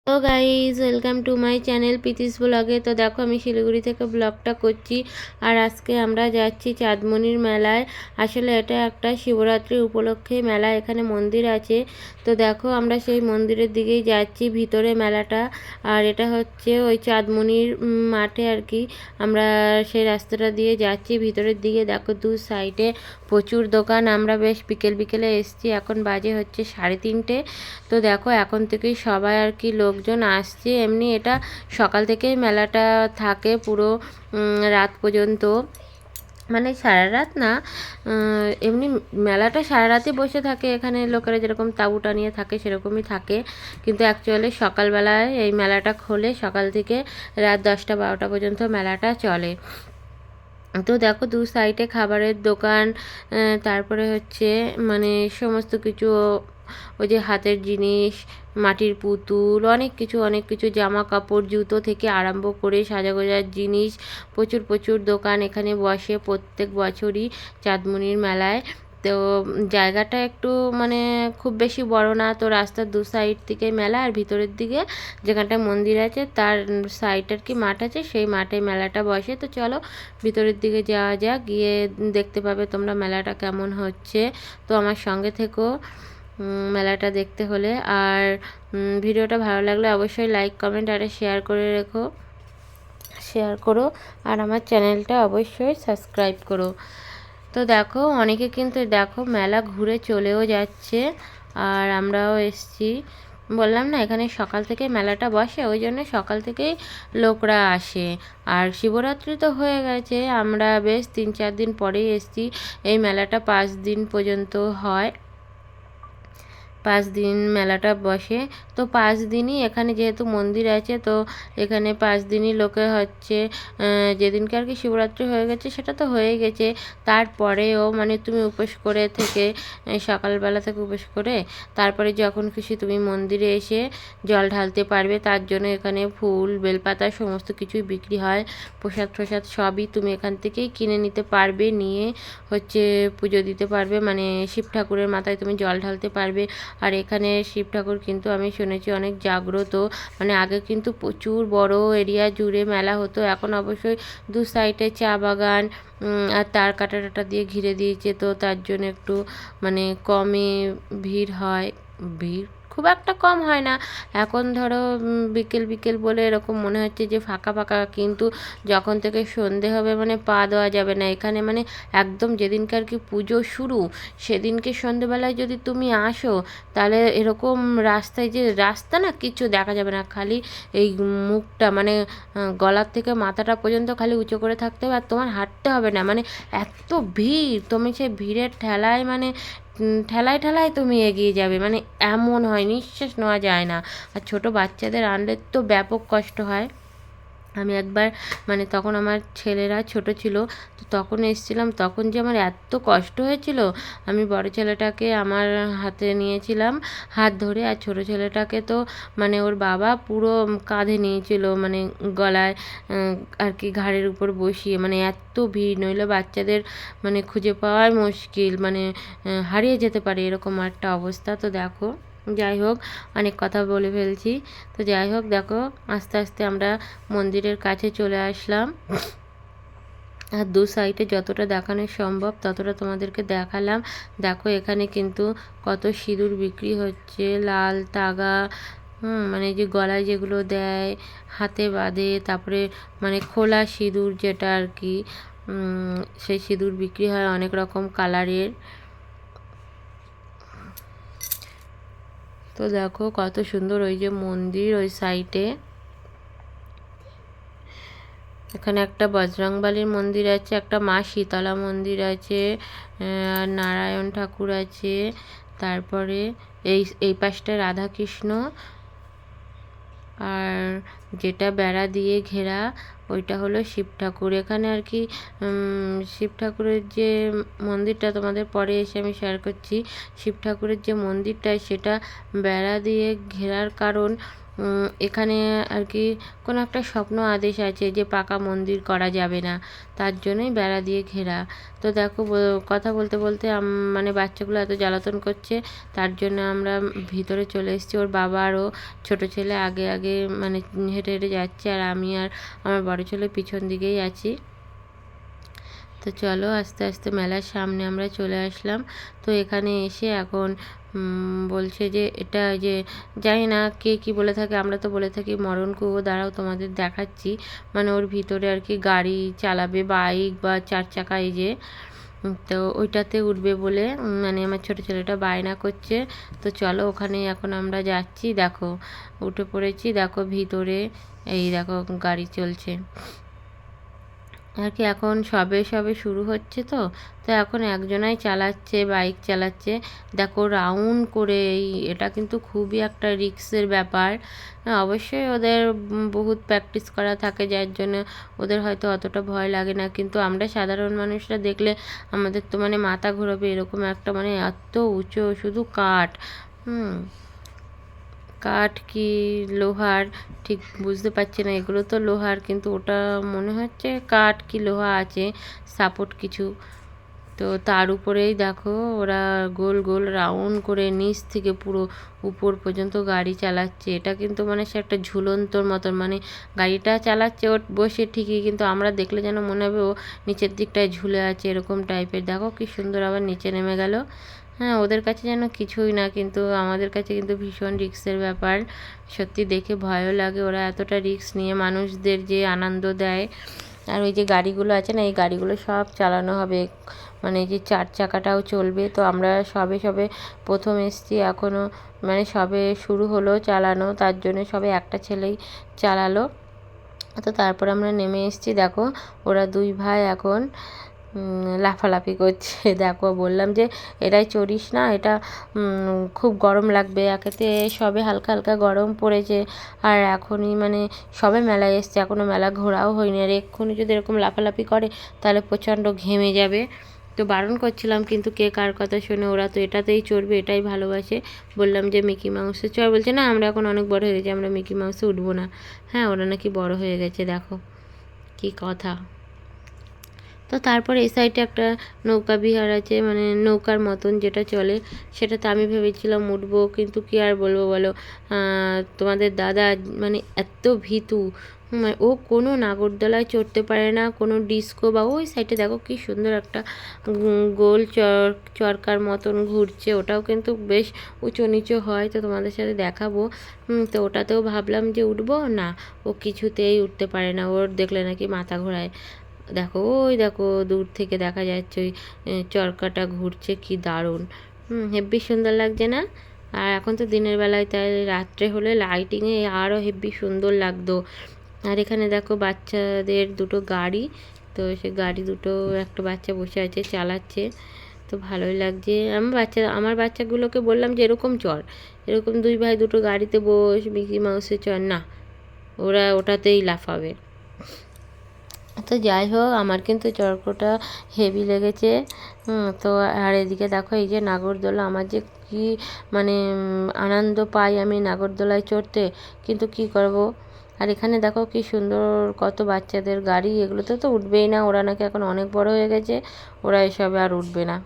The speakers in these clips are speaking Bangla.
তো guys welcome to my channel পিতিস ব্লগে। তো দেখো আমি শিলিগুড়ি থেকে ব্লগটা করছি। আর আজকে আমরা যাচ্ছি চাঁদমণির মেলায়। আসলে এটা একটা শিবরাত্রি উপলক্ষে মেলা, এখানে মন্দির আছে। তো দেখো আমরা সেই মন্দিরের দিকেই যাচ্ছি, ভিতরে মেলাটা। আর এটা হচ্ছে ওই চাঁদমণির মাঠে আর কি। আমরা সেই রাস্তাটা দিয়ে যাচ্ছি ভিতরের দিকে। দেখো দু সাইডে প্রচুর দোকান। আমরা বেশ বিকেল বিকেলে এসছি, এখন বাজে হচ্ছে 3:30। তো দেখো এখন থেকেই সবাই আর কি লোকজন আসছে। এমনি এটা সকাল থেকেই মেলাটা থাকে পুরো রাত পর্যন্ত, মানে সারা রাত না, এমনি মেলাটা সারা রাতে বসে থাকে। এখানে লোকেরা যেরকম তাঁবু টানিয়ে থাকে সেরকমই থাকে, কিন্তু অ্যাকচুয়ালি সকালবেলায় এই মেলাটা খোলে। সকাল থেকে রাত 10টা-12টা পর্যন্ত মেলাটা চলে। তো দেখো দু সাইডে খাবারের দোকান, তারপরে হচ্ছে মানে সমস্ত কিছু, ওই যে হাতের জিনিস, মাটির পুতুল, অনেক কিছু জামা কাপড়, জুতো থেকে আরম্ভ করে সাজাগোজার জিনিস, প্রচুর প্রচুর দোকান এখানে বসে প্রত্যেক বছরই চাঁদমণির মেলায়। তো জায়গাটা একটু মানে খুব বেশি বড় না। তো রাস্তার দু সাইড থেকে মেলা, আর ভিতরের দিকে যেখানটা মন্দির আছে তার সাইড আর কি মাঠ আছে, সেই মাঠে মেলাটা বসে। তো চলো ভিতরের দিকে যাওয়া যাক, গিয়ে দেখতে পাবে তোমরা মেলাটা কেমন হচ্ছে। তো আমার সঙ্গে থেকো মেলাটা দেখতে হলে। আর ভিডিওটা ভালো লাগলে অবশ্যই লাইক কমেন্ট আর শেয়ার করো। আর আমার চ্যানেলটা অবশ্যই সাবস্ক্রাইব করো। তো দেখো অনেকে কিন্তু দেখো মেলা ঘুরে চলেও যাচ্ছে, আর আমরাও এসছি। বললাম না এখানে সকাল থেকে মেলাটা বসে, ওই জন্য সকাল থেকেই লোকরা আসে। আর শিবরাত্রি তো হয়ে গেছে, আমরা বেশ 3-4 দিন পরেই এসছি। এই মেলাটা 5 দিন পর্যন্ত হয়, 5 দিন মেলাটা বসে। তো 5 দিনই এখানে যেহেতু মন্দির আছে, তো এখানে 5 দিনই লোকে হচ্ছে যেদিনকে আর কি শিবরাত্রি হয়ে গেছে সেটা তো হয়ে গেছে, তারপরেও মানে তুমি উপোস করে থেকে সকালবেলা থেকে উপোস করে তারপরে যখন খুশি তুমি মন্দিরে এসে জল ঢালতে পারবে। তার জন্য এখানে ফুল, বেলপাতা সমস্ত কিছুই বিক্রি হয়। প্রসাদ ফ্রসাদ সবই তুমি এখান থেকেই কিনে নিতে পারবে, নিয়ে হচ্ছে পুজো দিতে পারবে, মানে শিব ঠাকুরের মাথায় তুমি জল ঢালতে পারবে। আর এখানে শিব ঠাকুর কিন্তু আমি শুনেছি অনেক জাগ্রত, মানে আগে কিন্তু প্রচুর বড় এরিয়া জুড়ে মেলা হতো। এখন অবশ্যই দু সাইডে চা বাগান আর তার কাটা দিয়ে ঘিরে দিয়েছে, তো তার জন্য একটু মানে কমই ভিড় হয়। ভিড় খুব একটা কম হয় না। এখন ধরো বিকেল বিকেল বলে এরকম মনে হচ্ছে যে ফাঁকা ফাঁকা, কিন্তু যখন থেকে সন্ধে হবে মানে পা দেওয়া যাবে না এখানে। মানে একদম যেদিনকার কি পুজো শুরু সেদিনকে সন্ধেবেলায় যদি তুমি আসো, তাহলে এরকম রাস্তায়, যে রাস্তা না কিচ্ছু দেখা যাবে না, খালি এই মুখটা মানে গলার থেকে মাথাটা পর্যন্ত খালি উঁচু করে থাকতে হবে, আর তোমার হাঁটতে হবে না। মানে এত ভিড়, তুমি সেই ভিড়ের ঠেলায় মানে ঠেলায় ঠেলায় তুমি এগিয়ে যাবে, মানে এমন হয় নিঃশ্বাস নেওয়া যায় না। আর ছোটো বাচ্চাদের আনলে তো ব্যাপক কষ্ট হয়। আমি একবার মানে তখন আমার ছেলেরা ছোট ছিল, তো তখন এসেছিলাম, তখন যে আমার এত কষ্ট হয়েছিল। আমি বড় ছেলেটাকে আমার হাতে নিয়েছিলাম হাত ধরে, আর ছোট ছেলেটাকে তো মানে ওর বাবা পুরো কাঁধে নিয়েছিল, মানে গলায় আর কি ঘাড়ের উপর বসিয়ে। মানে এত ভিড়, নইলে বাচ্চাদের মানে খুঁজে পাওয়াই মুশকিল, মানে হারিয়ে যেতে পারে এরকম একটা অবস্থা। তো দেখো যাই হোক অনেক কথা বলে ফেলছি। তো যাই হোক দেখো আস্তে আস্তে আমরা মন্দিরের কাছে চলে আসলাম, আর দু সাইডে যতটা দেখানো সম্ভব ততটা তোমাদেরকে দেখালাম। দেখো এখানে কিন্তু কত সিঁদুর বিক্রি হচ্ছে, লাল তাগা, মানে যে গলায় যেগুলো দেয়, হাতে বাঁধে, তারপরে মানে খোলা সিঁদুর যেটা আর কি, সেই সিঁদুর বিক্রি হয় অনেক রকম কালারের। তো দেখো কত সুন্দর ওই যে মন্দির ওই সাইডে। এখানে একটা বজরংবলীর মন্দির আছে, একটা মা শীতলা মন্দির আছে, নারায়ণ ঠাকুর আছে, তারপরে এই পাশটা রাধাকৃষ্ণ, আর যেটা বেড়া দিয়ে ঘেরা ওইটা হলো শিব ঠাকুর। এখানে আর কি শিব ঠাকুরের যে মন্দিরটা তোমাদের পরে এসে আমি শেয়ার করছি, শিব ঠাকুরের যে মন্দিরটা সেটা বেড়া দিয়ে ঘেরার কারণ এখানে আর কি কোনো একটা স্বপ্ন আদেশ আছে যে পাকা মন্দির করা যাবে না, তার জন্যই বেড়া দিয়ে ঘেরা। তো দেখো কথা বলতে বলতে মানে বাচ্চাগুলো এত জ্বালাতন করছে, তার জন্য আমরা ভিতরে চলে এসেছি। ওর বাবা আর ও ছোটো ছেলে আগে আগে মানে হেঁটে হেঁটে যাচ্ছে, আর আমি আর আমার বড় ছেলে পিছন দিকেই আছি। তো চলো আস্তে আস্তে মেলার সামনে আমরা চলে আসলাম। তো এখানে এসে এখন বলছে যে এটা যে জানি না কে কী বলে থাকে, আমরা তো বলে থাকি মরণকুয়ো। দাঁড়াও তোমাদের দেখাচ্ছি, মানে ওর ভিতরে আর কি গাড়ি চালাবে, বাইক বা 4 চাকা, এই যে তো ওইটাতে উঠবে বলে মানে আমার ছোটো ছেলেটা বায়না করছে। তো চলো ওখানে এখন আমরা যাচ্ছি। দেখো উঠে পড়েছি, দেখো ভিতরে এই দেখো গাড়ি চলছে আর কি। এখন সবে সবে শুরু হচ্ছে, তো তো এখন একজনাই চালাচ্ছে, বাইক চালাচ্ছে। দেখো রাউন্ড করে এটা কিন্তু খুবই একটা রিস্কের ব্যাপার। অবশ্যই ওদের বহুত প্র্যাকটিস করা থাকে, যার জন্য ওদের হয়তো অতটা ভয় লাগে না, কিন্তু আমরা সাধারণ মানুষরা দেখলে আমাদের তো মানে মাথা ঘোরাবে। এরকম একটা মানে এত উঁচু, শুধু কাঠ, কাঠ কি লোহার ঠিক বুঝতে পারছি না। এগুলো তো লোহার, কিন্তু ওটা মনে হচ্ছে কাঠ কি লোহা আছে, সাপোর্ট কিছু। তো তার উপরেই দেখো ওরা গোল গোল রাউন্ড করে নিচ থেকে পুরো উপর পর্যন্ত গাড়ি চালাচ্ছে। এটা কিন্তু মানে সে একটা ঝুলন্তর মতন, মানে গাড়িটা চালাচ্ছে ও বসে ঠিকই, কিন্তু আমরা দেখলে যেন মনে হবে ও নিচের দিকটায় ঝুলে আছে, এরকম টাইপের। দেখো কি সুন্দর আবার নিচে নেমে গেল। হ্যাঁ, ওদের কাছে যেন কিছুই না, কিন্তু আমাদের কাছে কিন্তু ভীষণ রিস্কের ব্যাপার। সত্যি দেখে ভয়ও লাগে, ওরা এতটা রিস্ক নিয়ে মানুষদের যে আনন্দ দেয়। আর ওই যে গাড়িগুলো আছে না, এই গাড়িগুলো সব চালানো হবে, মানে যে 4 চাকাটাও চলবে। তো আমরা সবে সবে প্রথম এসেছি, এখনও মানে সবে শুরু হলো চালানো, তার জন্য সবে একটা ছেলেই চালালো। তো তারপর আমরা নেমে এসেছি। দেখো ওরা 2 ভাই এখন লাফালাফি করছে। দেখো বললাম যে এটাই চড়িস না, এটা খুব গরম লাগবে। একেতে সবে হালকা হালকা গরম পড়েছে, আর এখনই মানে সবে মেলায় এসছে, এখনও মেলা ঘোরাও হয়নি, আর এক্ষুনি যদি এরকম লাফালাফি করে তাহলে প্রচণ্ড ঘেমে যাবে। তো বারণ করছিলাম, কিন্তু কে কার কথা শোনে, ওরা তো এটাতেই চড়বে, এটাই ভালোবাসে। বললাম যে মিকি মাউসে চড়, বলছে না আমরা এখন অনেক বড় হয়ে গেছি, আমরা মিকি মাউসে উঠবো না। হ্যাঁ, ওরা নাকি বড় হয়ে গেছে, দেখো কি কথা। তো তারপরে এই সাইডে একটা নৌকা বিহার আছে, মানে নৌকার মতন যেটা চলে, সেটাতে আমি ভেবেছিলাম উঠবো, কিন্তু কী আর বলবো বলো, তোমাদের দাদা মানে এত ভীতু, মানে ও কোনো নাগরদোলায় চড়তে পারে না, কোনো ডিস্কো বা ওই সাইডে দেখো কি সুন্দর একটা গোল চরকার মতন ঘুরছে, ওটাও কিন্তু বেশ উঁচু নিচু হয়। তো তোমাদের সাথে দেখাবো। তো ওটাতেও ভাবলাম যে উঠবো না, ও কিছুতেই উঠতে পারে না, ওর দেখলে নাকি মাথা ঘোরায়। দেখো ওই দেখো দূর থেকে দেখা যাচ্ছে ওই চরকাটা ঘুরছে, কি দারুণ, হেব্বি সুন্দর লাগছে না? আর এখন তো দিনের বেলায়, তাই রাত্রে হলে লাইটিংয়ে আরও হেব্বি সুন্দর লাগতো। আর এখানে দেখো বাচ্চাদের দুটো গাড়ি, তো সে গাড়ি দুটো একটা বাচ্চা বসে আছে চালাচ্ছে, তো ভালোই লাগছে। আমার বাচ্চাগুলোকে বললাম যে এরকম চড়, এরকম 2 ভাই দুটো গাড়িতে বস, মিকি মাউসে চড় না, ওরা ওটাতেই লাফাবে। তো যাই হোক, আমার কিন্তু চরকটা হেভি লেগেছে। তো আর এদিকে দেখো এই যে নাগরদোলা, আমার যে কি মানে আনন্দ পাই আমি নাগরদোলায় চড়তে, কিন্তু কি করব। আর এখানে দেখো কি সুন্দর কত বাচ্চাদের গাড়ি, এগুলোতে তো উঠবেই না, ওরা নাকি এখন অনেক বড় হয়ে গেছে, ওরা এসবে আর উঠবে না।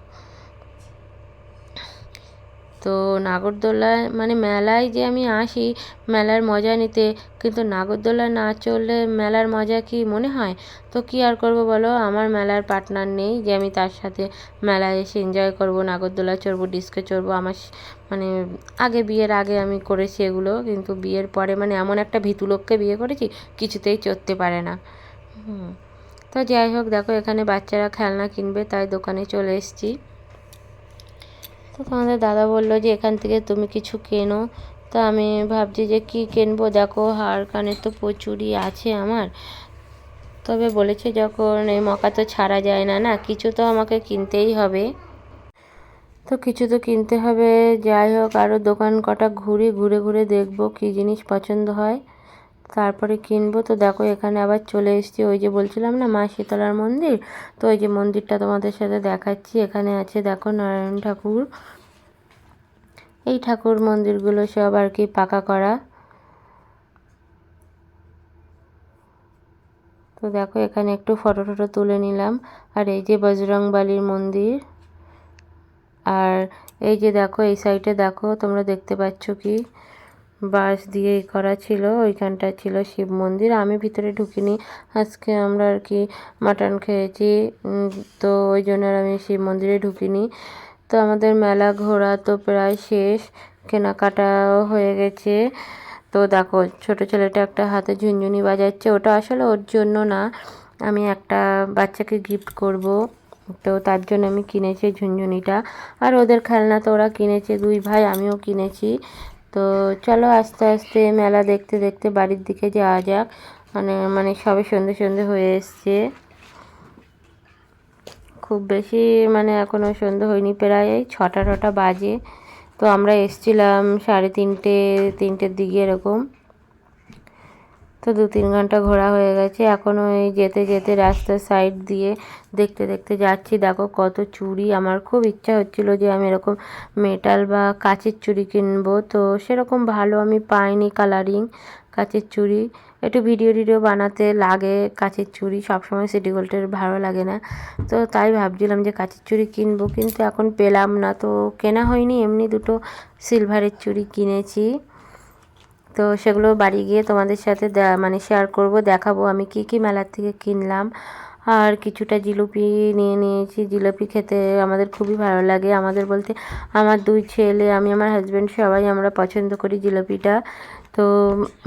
তো নাগরদোলায় মানে মেলায় যে আমি আসি মেলার মজা নিতে, কিন্তু নাগরদোলা না চললে মেলার মজা কি মনে হয়? তো কী আর করব বলো, আমার মেলার পার্টনার নেই যে আমি তার সাথে মেলায় এসে এনজয় করব, নাগরদোলা চড়বো, ডিস্কে চড়বো। আমার মানে আগে বিয়ের আগে আমি করেছি এগুলো, কিন্তু বিয়ের পরে মানে এমন একটা ভীতু লোককে বিয়ে করেছি, কিছুতেই চড়তে পারে না। তো যাই হোক, দেখো এখানে বাচ্চারা খেলনা কিনবে, তাই দোকানে চলে এসেছি। তো তোমাদের দাদা বললো যে এখান থেকে তুমি কিছু কেনো। তো আমি ভাবছি যে কি কিনবো, দেখো হার কানের তো প্রচুরই আছে আমার, তবে বলেছে যখন এই মকা তো ছাড়া যায় না, না কিছু তো আমাকে কিনতেই হবে। তো কিছু তো কিনতে হবে। যাই হোক, আরও দোকান কটা ঘুরে ঘুরে দেখবো কী জিনিস পছন্দ হয়, তারপরে কিনবো। তো দেখো এখানে আবার চলে এসেছি, ওই যে বলছিলাম না মা শীতলার মন্দির, তো ওই যে মন্দিরটা তোমাদের সাথে দেখাচ্ছি। এখানে আছে দেখো নারায়ণ ঠাকুর, এই ঠাকুর মন্দিরগুলো সব আর কি পাকা করা। তো দেখো এখানে একটু ফটো টটো তুলে নিলাম। আর এই যে বজরংবলীর মন্দির। আর এই যে দেখো এই সাইডে দেখো তোমরা দেখতে পাচ্ছ কি বাঁশ দিয়ে করা ছিল, ওইখানটা ছিল শিব মন্দির। আমি ভিতরে ঢুকিনি, আজকে আমরা আর কি মাটন খেয়েছি, তো ওই জন্য আর আমি শিব মন্দিরে ঢুকিনি। তো আমাদের মেলা ঘোরা তো প্রায় শেষ, কেনাকাটাও হয়ে গেছে। তো দেখো ছোট ছেলেটা একটা হাতে ঝুনঝুনি বাজাচ্ছে, ওটা আসলে ওর জন্য না, আমি একটা বাচ্চাকে গিফট করব, তো তার জন্য আমি কিনেছি ঝুনঝুনিটা। আর ওদের খেলনা তো ওরা কিনেছে, দুই ভাই, আমিও কিনেছি। তো চলো আস্তে আস্তে মেলা দেখতে দেখতে বাড়ির দিকে যাওয়া যাক। মানে সবে সন্ধে সন্ধে হয়ে এসছে, খুব বেশি মানে এখনও সন্ধে হয়নি, প্রায় 6টা বাজে। তো আমরা এসছিলাম 3:30-3টের দিকে এরকম। তো 2-3 ঘন্টা ঘোরা হয়ে গেছে, এখনও এই যেতে যেতে রাস্তার সাইড দিয়ে দেখতে দেখতে যাচ্ছি। দেখো কত চুড়ি, আমার খুব ইচ্ছা হচ্ছিল যে আমি এরকম মেটাল বা কাচের চুড়ি কিনবো, তো সেরকম ভালো আমি পাইনি কালারিং কাচের চুড়ি। একটু ভিডিও বানাতে লাগে কাচের চুড়ি, সবসময় সিটি গোল্ডের ভালো লাগে না। তো তাই ভাবছিলাম যে কাচের চুড়ি কিনবো, কিন্তু এখন পেলাম না, তো কেনা হয়নি। এমনি 2টো সিলভারের চুড়ি কিনেছি, তো সেগুলো বাড়ি গিয়ে তোমাদের সাথে মানে শেয়ার করব, দেখাবো আমি কি কি মেলার থেকে কিনলাম। আর কিছুটা জিলিপি নিয়ে নিয়েছি, জিলিপি খেতে আমাদের খুবই ভালো লাগে, আমাদের বলতে আমার 2 ছেলে, আমি, আমার হাজব্যান্ড, সবাই আমরা পছন্দ করি জিলিপিটা। তো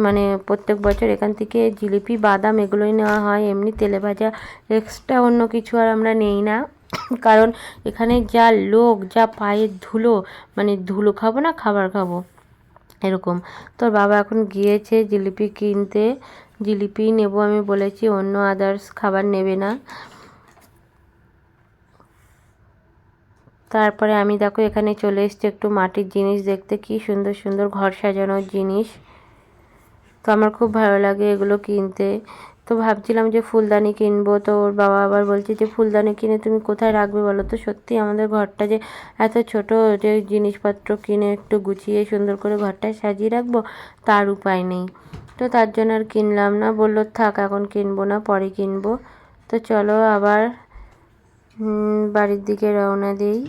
মানে প্রত্যেক বছর এখান থেকে জিলিপি, বাদাম এগুলোই নেওয়া হয়, এমনি তেলে ভাজা এক্সট্রা অন্য কিছু আর আমরা নেই না। কারণ এখানে যা লোক, যা পায়ের ধুলো, মানে ধুলো খাবো না খাবার খাবো এরকম। তোর বাবা এখন গিয়েছে জিলিপি কিনতে, জিলিপি নেব আমি বলেছি, অন্য আদার্স খাবার নেবে না। তারপরে আমি দেখো এখানে চলে এসেছি একটু মাটির জিনিস দেখতে, কি সুন্দর সুন্দর ঘর সাজানোর জিনিস, তো আমার খুব ভালো লাগে এগুলো কিনতে। তো ভাবছিলাম যে ফুলদানি কিনবো, তো ওর বাবা আবার বলছে যে ফুলদানি কিনে তুমি কোথায় রাখবে বলো তো। সত্যি আমাদের ঘরটা যে এত ছোট, যে জিনিসপত্র কিনে একটু গুছিয়ে সুন্দর করে ঘরটায় সাজিয়ে রাখবো তার উপায় নেই। তো তার জন্য আর কিনলাম না, বললো থাক এখন কিনবো না, পরে কিনবো। তো চলো আবার বাড়ির দিকে রওনা দিই।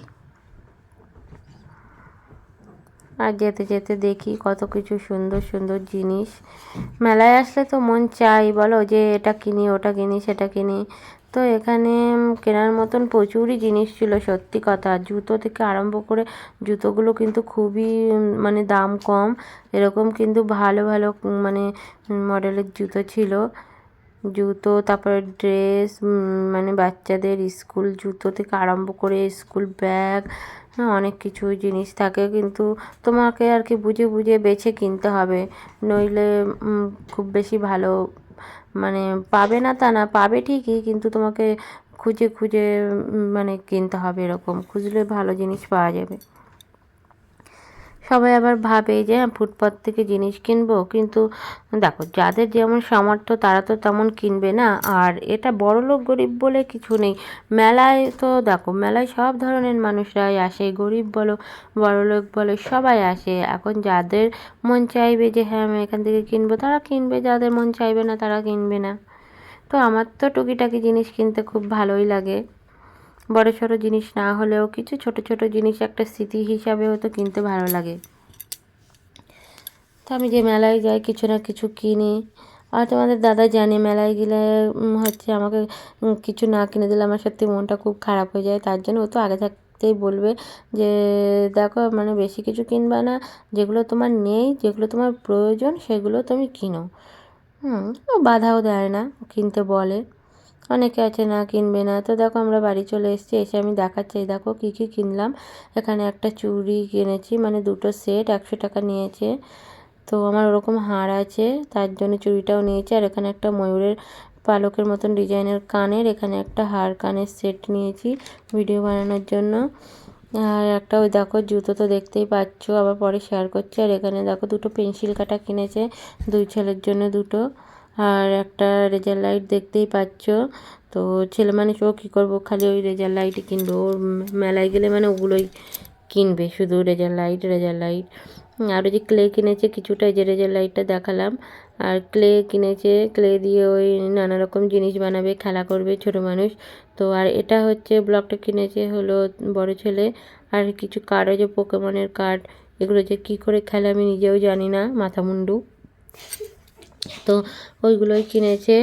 আর যেতে যেতে দেখি কত কিছু সুন্দর সুন্দর জিনিস। মেলায় আসলে তো মন চাই বলো যে এটা কিনি, ওটা কিনি, সেটা কিনি। তো এখানে কেনার মতন প্রচুরই জিনিস ছিল, সত্যি কথা। জুতো থেকে আরম্ভ করে, জুতোগুলো কিন্তু খুবই মানে দাম কম, এরকম কিন্তু ভালো ভালো মানে মডেলের জুতো ছিল। জুতো, তারপরে ড্রেস, মানে বাচ্চাদের স্কুল জুতো থেকে আরম্ভ করে স্কুল ব্যাগ, অনেক কিছু জিনিস থাকে, কিন্তু তোমাকে আর কি বুঝে বুঝে বেছে কিনতে হবে, নইলে খুব বেশি ভালো মানে পাবে না তা না, পাবে ঠিকই, কিন্তু তোমাকে খুঁজে খুঁজে মানে কিনতে হবে, এরকম খুঁজলে ভালো জিনিস পাওয়া যাবে। সবাই আবার ভাবে যে হ্যাঁ ফুটপাত থেকে জিনিস কিনবো, কিন্তু দেখো যাদের যেমন সামর্থ্য তারা তো তেমন কিনবে না। আর এটা বড়লোক গরিব বলে কিছু নেই, মেলায় তো দেখো মেলায় সব ধরনের মানুষরাই আসে, গরিব বলো বড়লোক বলো সবাই আসে। এখন যাদের মন চাইবে যে হ্যাঁ আমি এখান থেকে কিনবো তারা কিনবে, যাদের মন চাইবে না তারা কিনবে না। তো আমার তো টুকিটাকি জিনিস কিনতে খুব ভালোই লাগে, বড় ছোট জিনিস না হলেও কিছু ছোট ছোট জিনিস একটা স্মৃতি হিসাবেও তো কিনতে ভালো লাগে। তো আমি যে মেলায় যাই কিছু না কিছু কিনি। আর তোমাদের দাদা জানে মেলায় গেলে হচ্ছে আমাকে কিছু না কিনে দিলে আমার সত্যি মনটা খুব খারাপ হয়ে যায়, তার জন্য ও তো আগে থাকতেই বলবে যে দেখো মানে বেশি কিছু কিনবা না, যেগুলো তোমার নেই, যেগুলো তোমার প্রয়োজন সেগুলো তুমি কিনো। ও বাধাও দেয় না, কিনতে বলে। অনেকে আছে না কিনবে না। তো দেখো আমরা বাড়ি চলে এসেছি, এসে আমি দেখাচ্ছি এই দেখো কী কী কিনলাম। এখানে একটা চুড়ি কিনেছি, মানে 2টো সেট 100 টাকা নিয়েছে। তো আমার ওরকম হার আছে তার জন্য চুড়িটাও নিয়েছি। আর এখানে একটা ময়ূরের পালকের মতন ডিজাইনের কানের, এখানে একটা হার কানের সেট নিয়েছি ভিডিও বানানোর জন্য। আর একটা ওই দেখো জুতো তো দেখতেই পাচ্ছ, আবার পরে শেয়ার করছি। আর এখানে দেখো 2টো পেন্সিল কাটা কিনেছে, 2 ছেলের জন্য 2টো। আর একটা রেজার লাইট দেখতেই পাচ্ছ। তো ছেলে মানুষ ও কী করবো, খালি ওই রেজার লাইটই কিনবো, ওর মেলায় গেলে মানে ওগুলোই কিনবে, শুধু রেজার লাইট রেজার লাইট। আর ওই যে ক্লে কিনেছে কিছুটা, যে রেজার লাইটটা দেখালাম। আর ক্লে কিনেছে, ক্লে দিয়ে ওই নানা রকম জিনিস বানাবে, খেলা করবে ছোট মানুষ। তো আর এটা হচ্ছে ব্লকটা কিনেছে হলো বড় ছেলে। আর কিছু কার্ড আছে, পোকেমনের কার্ড। এগুলো যে কী করে খেলে আমি নিজেও জানি না, মাথা মুন্ডু। তো ওইগুলোই কিনেছে।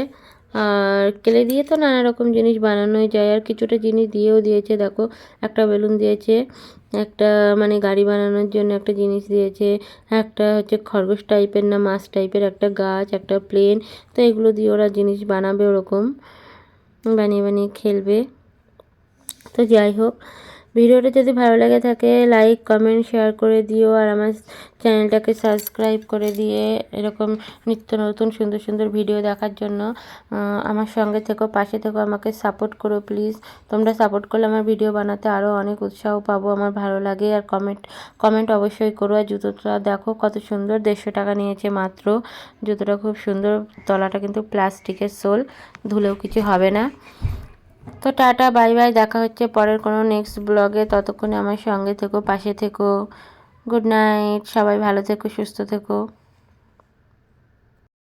আর ক্লে দিয়ে তো নানা রকম জিনিস বানানোই যায়, আর কিছুটা জিনিস দিয়েও দিয়েছে। দেখো একটা বেলুন দিয়েছে, একটা মানে গাড়ি বানানোর জন্য একটা জিনিস দিয়েছে, একটা হচ্ছে খরগোশ টাইপের না মাছ টাইপের একটা গাছ, একটা প্লেন। তো এগুলো দিয়ে ওরা জিনিস বানাবে, ওরকম বানিয়ে বানিয়ে খেলবে। তো যাই হোক, ভিডিওটা যদি ভালো লেগে থাকে লাইক কমেন্ট শেয়ার করে দিও, আর আমার চ্যানেলটাকে সাবস্ক্রাইব করে দিয়ে এরকম নিত্য নতুন সুন্দর সুন্দর ভিডিও দেখার জন্য আমার সঙ্গে থেকো, পাশে থেকো, আমাকে সাপোর্ট করো প্লিজ। তোমরা সাপোর্ট করলে আমার ভিডিও বানাতে আরও অনেক উৎসাহ পাবো, আমার ভালো লাগে। আর কমেন্ট অবশ্যই করো। আর জুতোটা দেখো কত সুন্দর, 150 টাকা নিয়েছে মাত্র। জুতোটা খুব সুন্দর, তলাটা কিন্তু প্লাস্টিকের সোল, ধুলেও কিছু হবে না। তো টাটা বাই বাই, দেখা হচ্ছে পরের কোনো নেক্সট ব্লগে। ততক্ষণে আমার সঙ্গে থেকো, পাশে থেকো। গুড নাইট, সবাই ভালো থেকো, সুস্থ থেকো।